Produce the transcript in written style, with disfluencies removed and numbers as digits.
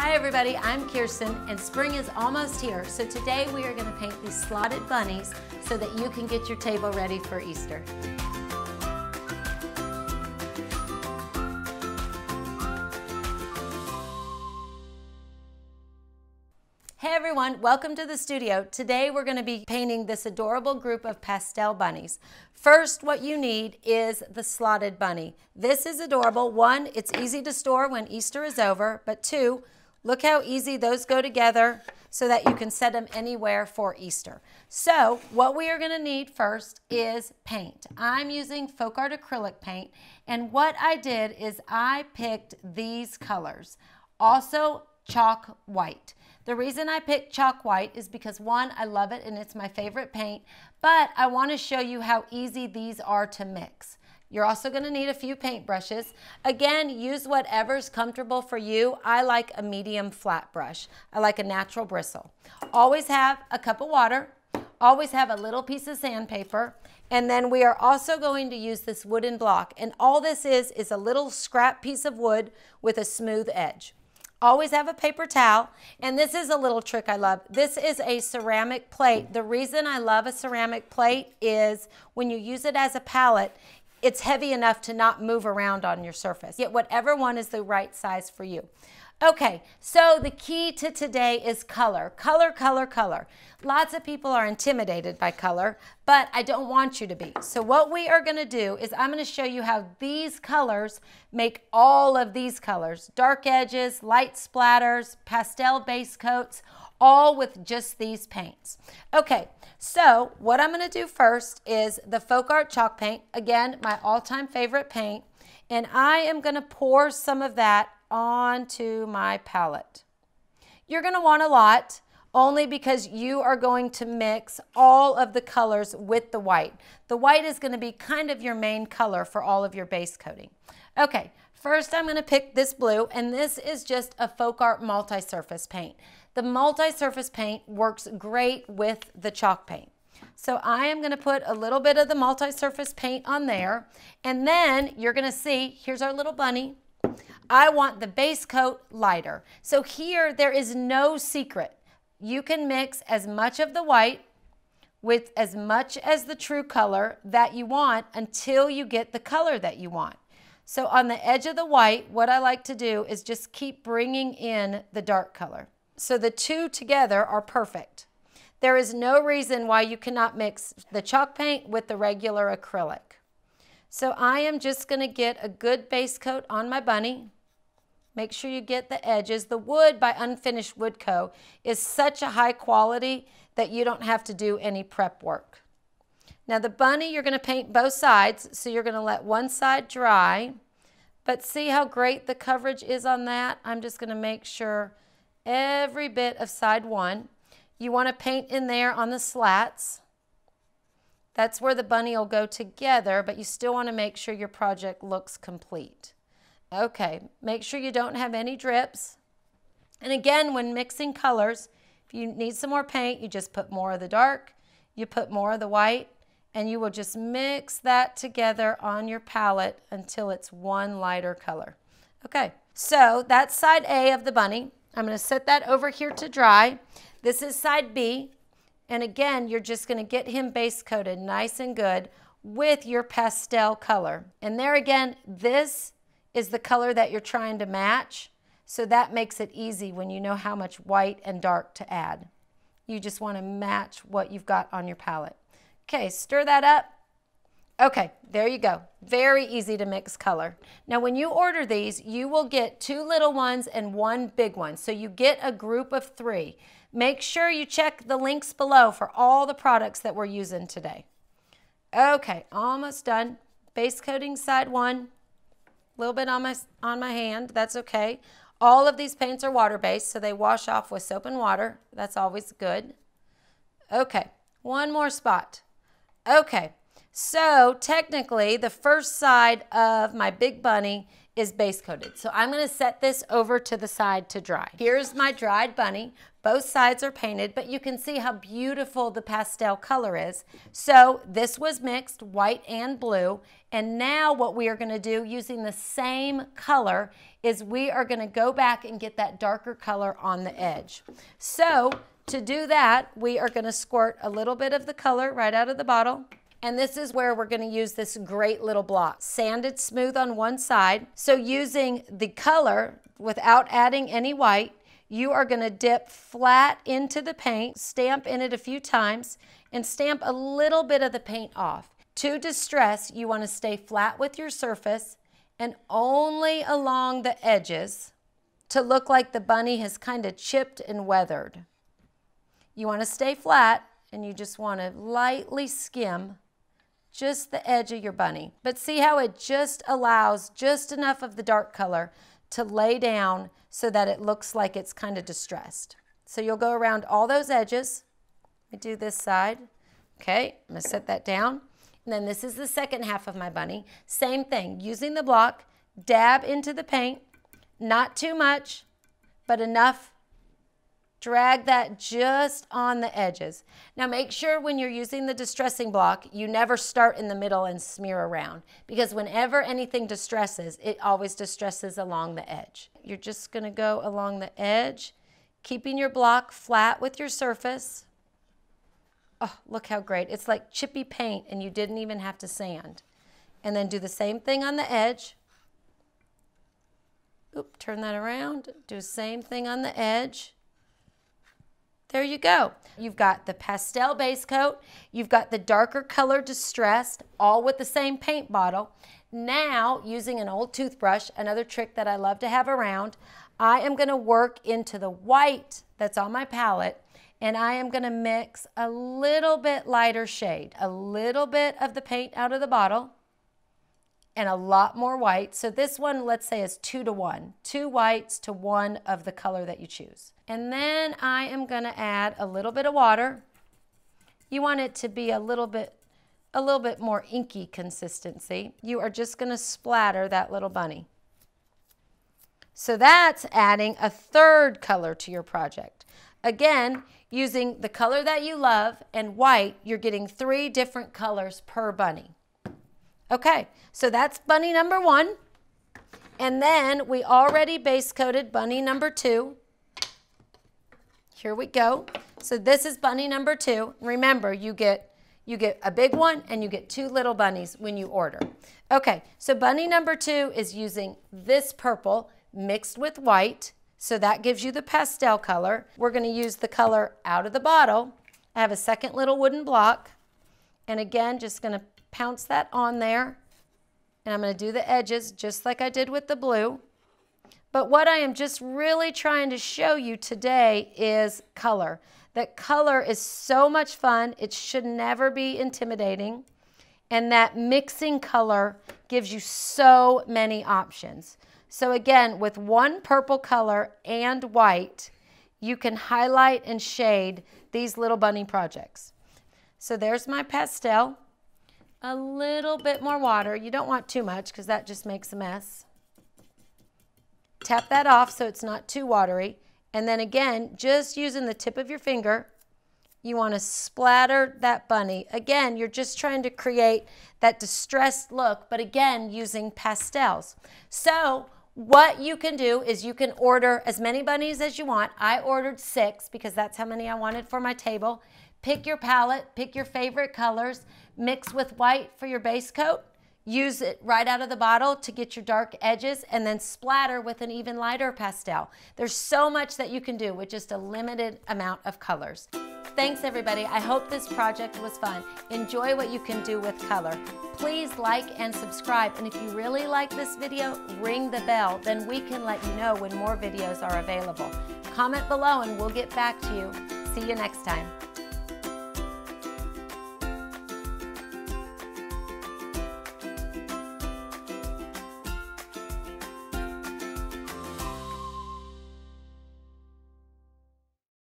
Hi everybody, I'm Kirsten and spring is almost here. So today we are going to paint these slotted bunnies so that you can get your table ready for Easter. Hey everyone, welcome to the studio. Today we're going to be painting this adorable group of pastel bunnies. First, what you need is the slotted bunny. This is adorable. One, it's easy to store when Easter is over, but two, look how easy those go together so that you can set them anywhere for Easter. So what we are going to need first is paint. I'm using folk art acrylic paint, and what I did is I picked these colors. Also chalk white. The reason I picked chalk white is because one, I love it and it's my favorite paint, but I want to show you how easy these are to mix. You're also going to need a few paint brushes. Again, use whatever's comfortable for you. I like a medium flat brush. I like a natural bristle. Always have a cup of water. Always have a little piece of sandpaper. And then we are also going to use this wooden block. And all this is a little scrap piece of wood with a smooth edge. Always have a paper towel, and this is a little trick I love. This is a ceramic plate. The reason I love a ceramic plate is when you use it as a palette, it's heavy enough to not move around on your surface. Get whatever one is the right size for you. Okay, so the key to today is color. Color, color, color. Lots of people are intimidated by color, but I don't want you to be. So what we are going to do is I'm going to show you how these colors make all of these colors. Dark edges, light splatters, pastel base coats, all with just these paints. Okay, so what I'm going to do first is the folk art chalk paint. Again, my all-time favorite paint. And I am going to pour some of that onto my palette. You're going to want a lot only because you are going to mix all of the colors with the white. The white is going to be kind of your main color for all of your base coating. Okay, first I'm going to pick this blue, and this is just a folk art multi-surface paint. The multi-surface paint works great with the chalk paint. So I am going to put a little bit of the multi-surface paint on there, and then you're going to see, here's our little bunny. I want the base coat lighter. So here there is no secret. You can mix as much of the white with as much as the true color that you want until you get the color that you want. So on the edge of the white, what I like to do is just keep bringing in the dark color. So the two together are perfect. There is no reason why you cannot mix the chalk paint with the regular acrylic. So I am just going to get a good base coat on my bunny. Make sure you get the edges. The wood by Unfinished Wood Co. is such a high quality that you don't have to do any prep work. Now the bunny, you're going to paint both sides, so you're going to let one side dry. But see how great the coverage is on that? I'm just going to make sure every bit of side one. You want to paint in there on the slats. That's where the bunny will go together, but you still want to make sure your project looks complete. Okay, make sure you don't have any drips. And again, when mixing colors, if you need some more paint, you just put more of the dark, you put more of the white, and you will just mix that together on your palette until it's one lighter color. Okay, so that's side A of the bunny. I'm going to set that over here to dry. This is side B. And again, you're just going to get him base coated nice and good with your pastel color. And there again, this is the color that you're trying to match. So that makes it easy when you know how much white and dark to add. You just want to match what you've got on your palette. Okay, stir that up. Okay, there you go. Very easy to mix color. Now when you order these, you will get 2 little ones and 1 big one. So you get a group of 3. Make sure you check the links below for all the products that we're using today. Okay, almost done. Base coating side 1. A little bit on my hand, that's okay. All of these paints are water-based, so they wash off with soap and water. That's always good. Okay, one more spot. Okay. So technically, the first side of my big bunny is base coated. So I'm going to set this over to the side to dry. Here's my dried bunny. Both sides are painted, but you can see how beautiful the pastel color is. So this was mixed, white and blue. And now what we are going to do using the same color is we are going to go back and get that darker color on the edge. So to do that, we are going to squirt a little bit of the color right out of the bottle. And this is where we're going to use this great little block. Sanded smooth on one side. So using the color without adding any white, you are going to dip flat into the paint, stamp in it a few times, and stamp a little bit of the paint off. To distress, you want to stay flat with your surface and only along the edges to look like the bunny has kind of chipped and weathered. You want to stay flat, and you just want to lightly skim just the edge of your bunny. But see how it just allows just enough of the dark color to lay down so that it looks like it's kind of distressed. So you'll go around all those edges. I do this side. Okay, I'm going to set that down. And then this is the second half of my bunny. Same thing, using the block, dab into the paint, not too much, but enough. Drag that just on the edges. Now make sure when you're using the distressing block, you never start in the middle and smear around, because whenever anything distresses, it always distresses along the edge. You're just going to go along the edge, keeping your block flat with your surface. Oh, look how great. It's like chippy paint and you didn't even have to sand. And then do the same thing on the edge. Oop, turn that around. Do the same thing on the edge. There you go. You've got the pastel base coat, you've got the darker color distressed, all with the same paint bottle. Now, using an old toothbrush, another trick that I love to have around, I am going to work into the white that's on my palette, and I am going to mix a little bit lighter shade, a little bit of the paint out of the bottle, and a lot more white. So this one, let's say, is 2 to 1. 2 whites to 1 of the color that you choose. And then I am going to add a little bit of water. You want it to be a little bit more inky consistency. You are just going to splatter that little bunny. So that's adding a third color to your project. Again, using the color that you love and white, you're getting 3 different colors per bunny. Okay, so that's bunny number 1. And then we already base coated bunny number 2. Here we go. So this is bunny number 2. Remember, you get a big one and you get 2 little bunnies when you order. Okay, so bunny number 2 is using this purple mixed with white. So that gives you the pastel color. We're going to use the color out of the bottle. I have a second little wooden block. And again, just going to pounce that on there, and I'm going to do the edges just like I did with the blue. But what I am just really trying to show you today is color. That color is so much fun. It should never be intimidating. And that mixing color gives you so many options. So again, with one purple color and white, you can highlight and shade these little bunny projects. So there's my pastel. A little bit more water. You don't want too much because that just makes a mess. Tap that off so it's not too watery. And then again, just using the tip of your finger, you want to splatter that bunny. Again, you're just trying to create that distressed look, but again, using pastels. So what you can do is you can order as many bunnies as you want. I ordered 6 because that's how many I wanted for my table. Pick your palette, pick your favorite colors, mix with white for your base coat, use it right out of the bottle to get your dark edges, and then splatter with an even lighter pastel. There's so much that you can do with just a limited amount of colors. Thanks everybody. I hope this project was fun. Enjoy what you can do with color. Please like and subscribe, and if you really like this video, ring the bell. Then we can let you know when more videos are available. Comment below and we'll get back to you. See you next time.